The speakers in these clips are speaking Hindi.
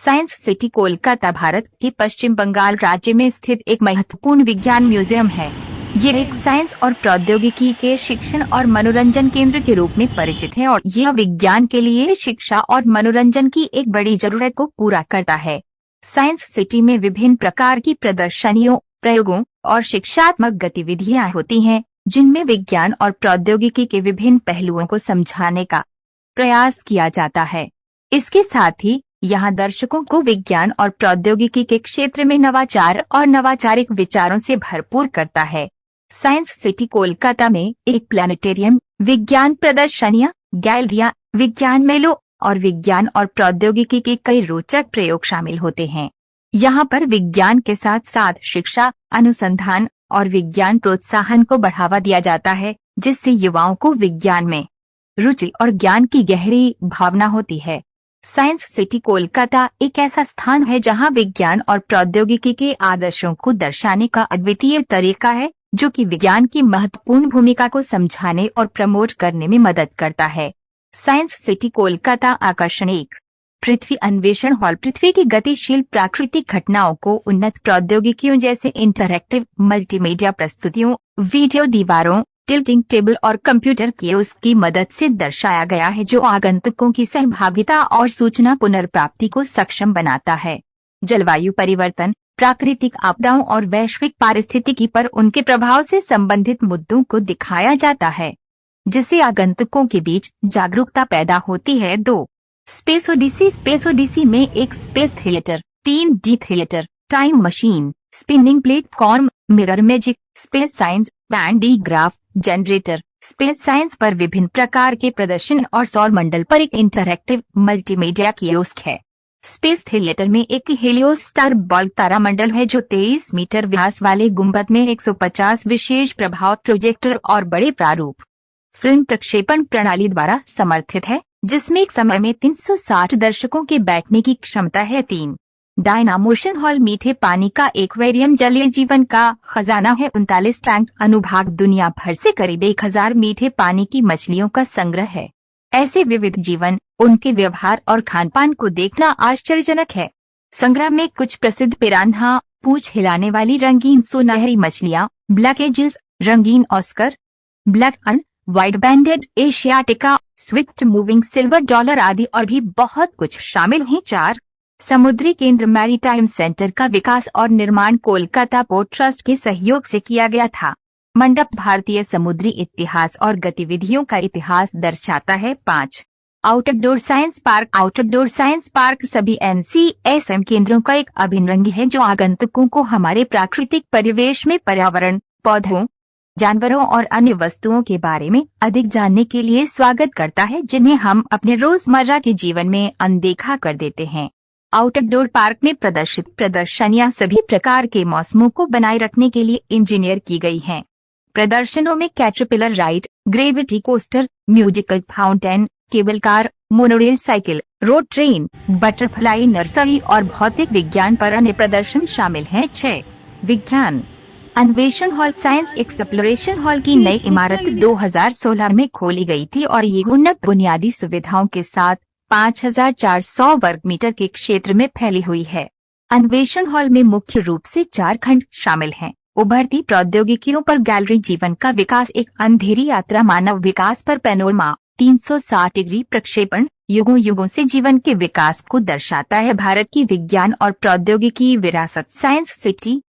साइंस सिटी कोलकाता भारत के पश्चिम बंगाल राज्य में स्थित एक महत्वपूर्ण विज्ञान म्यूजियम है। ये एक साइंस और प्रौद्योगिकी के शिक्षण और मनोरंजन केंद्र के रूप में परिचित है और यह विज्ञान के लिए शिक्षा और मनोरंजन की एक बड़ी जरूरत को पूरा करता है। साइंस सिटी में विभिन्न प्रकार की प्रदर्शनियों, प्रयोगों और शिक्षात्मक गतिविधियां होती हैं, जिनमें विज्ञान और प्रौद्योगिकी के विभिन्न पहलुओं को समझाने का प्रयास किया जाता है। इसके साथ ही यहाँ दर्शकों को विज्ञान और प्रौद्योगिकी के क्षेत्र में नवाचार और नवाचारिक विचारों से भरपूर करता है। साइंस सिटी कोलकाता में एक प्लानिटेरियम, विज्ञान प्रदर्शनियां, गैलरियां, विज्ञान मेलों और विज्ञान और प्रौद्योगिकी के कई रोचक प्रयोग शामिल होते हैं। यहाँ पर विज्ञान के साथ साथ शिक्षा, अनुसंधान और विज्ञान प्रोत्साहन को बढ़ावा दिया जाता है, जिससे युवाओं को विज्ञान में रुचि और ज्ञान की गहरी भावना होती है। साइंस सिटी कोलकाता एक ऐसा स्थान है जहां विज्ञान और प्रौद्योगिकी के आदर्शों को दर्शाने का अद्वितीय तरीका है, जो कि विज्ञान की महत्वपूर्ण भूमिका को समझाने और प्रमोट करने में मदद करता है। साइंस सिटी कोलकाता आकर्षण एक पृथ्वी अन्वेषण हॉल पृथ्वी की गतिशील प्राकृतिक घटनाओं को उन्नत प्रौद्योगिकियों जैसे इंटरैक्टिव मल्टीमीडिया प्रस्तुतियों, वीडियो दीवारों, टिल्टिंग टेबल और कंप्यूटर कियोस्क की मदद से दर्शाया गया है, जो आगंतुकों की सहभागिता और सूचना पुनर्प्राप्ति को सक्षम बनाता है। जलवायु परिवर्तन, प्राकृतिक आपदाओं और वैश्विक पारिस्थितिकी पर उनके प्रभाव से संबंधित मुद्दों को दिखाया जाता है, जिससे आगंतुकों के बीच जागरूकता पैदा होती है। 2. स्पेस ओडिसी स्पेस ओडिसी में एक space theatre, 3D theatre, time machine, spinning platform, mirror magic, space science, band graph generator, space science पर विभिन्न प्रकार के प्रदर्शन और सौर मंडल पर एक इंटरैक्टिव मल्टीमीडिया कियोस्क है। स्पेस थिएटर में एक हेलियोस्टार बल्क तारामंडल है, जो 23 मीटर व्यास वाले गुंबद में 150 विशेष प्रभाव प्रोजेक्टर और बड़े प्रारूप फिल्म प्रक्षेपण प्रणाली द्वारा समर्थित है, जिसमें एक समय में 360 दर्शकों के बैठने की क्षमता है। 3. डायनामोशन हॉल मीठे पानी का एक्वेरियम जलीय जीवन का खजाना है। 39 टैंक अनुभाग दुनिया भर से करीब 1000 मीठे पानी की मछलियों का संग्रह है। ऐसे विविध जीवन, उनके व्यवहार और खानपान को देखना आश्चर्यजनक है। संग्रह में कुछ प्रसिद्ध पिरान्हा, पूंछ हिलाने वाली रंगीन सुनहरी मछलियां, ब्लैक एजिल्स, रंगीन oscar, black and, white banded asiatica, swift moving silver dollar आदि और भी बहुत कुछ शामिल हैं। 4. समुद्री केंद्र मैरीटाइम सेंटर का विकास और निर्माण कोलकाता पोर्ट ट्रस्ट के सहयोग से किया गया था। मंडप भारतीय समुद्री इतिहास और गतिविधियों का इतिहास दर्शाता है। 5. Outdoor science park outdoor science park सभी NCSM केंद्रों का एक अभिन्न अंग है, जो आगंतुकों को हमारे प्राकृतिक परिवेश में पर्यावरण, पौधों, जानवरों और अन्य वस्तुओं के बारे में अधिक जानने के लिए स्वागत करता है, जिन्हें हम अपने रोजमर्रा के जीवन में अनदेखा कर देते हैं। आउटडोर पार्क में प्रदर्शित प्रदर्शनियां सभी प्रकार के मौसमों को बनाए रखने के लिए इंजीनियर की गई हैं। प्रदर्शनों में caterpillar ride, gravity coaster, musical fountain, cable car, monorail cycle, road train, butterfly nursery और भौतिक विज्ञान पर अन्य प्रदर्शन शामिल हैं। 6. विज्ञान अन्वेषण हॉल साइंस एक्सप्लोरेशन हॉल की नई इमारत 2016 में खोली गई थी और ये उन्नत बुनियादी सुविधाओं के साथ 5400 वर्ग मीटर के क्षेत्र में फैली हुई है। अन्वेषण हॉल में मुख्य रूप से 4 खंड शामिल हैं। उभरती प्रौद्योगिकियों पर गैलरी, जीवन का विकास, एक अंधेरी यात्रा, मानव विकास पर पैनोरमा, 360 डिग्री प्रक्षेपण, युगों युगों से जीवन के विकास को दर्शाता है। भारत की विज्ञान और प्रौद्योगिकी विरासत साइंस सिटी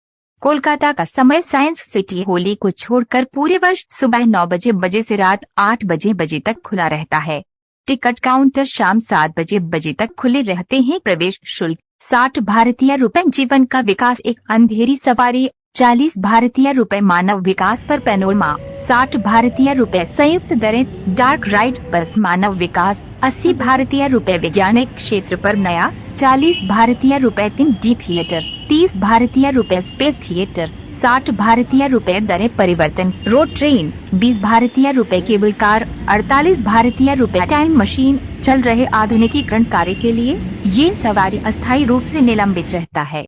कोलकाता का समय साइंस सिटी होली को छोड़कर पूरे वर्ष सुबह 9 बजे से रात 8 बजे तक खुला रहता है। टिकट काउंटर शाम 7 बजे तक खुले रहते हैं। प्रवेश शुल्क 60 भारतीय रुपए। जीवन का विकास एक अंधेरी सवारी 40 भारतीय रुपए। मानव विकास पर पैनोरमा 60 भारतीय रुपए। संयुक्त दरें डार्क राइड बस मानव विकास 80 भारतीय रुपए। वैज्ञानिक क्षेत्र पर नया 40 भारतीय रुपए। 3D थिएटर 30 भारतीय रुपए। स्पेस थिएटर 60 भारतीय रुपए। दरें परिवर्तन रोड ट्रेन 20 भारतीय रुपए। केबल कार 48 भारतीय रुपए। टाइम मशीन चल रहे आधुनिकीकरण कार्य के लिए ये सवारी अस्थायी रूप से निलंबित रहता है।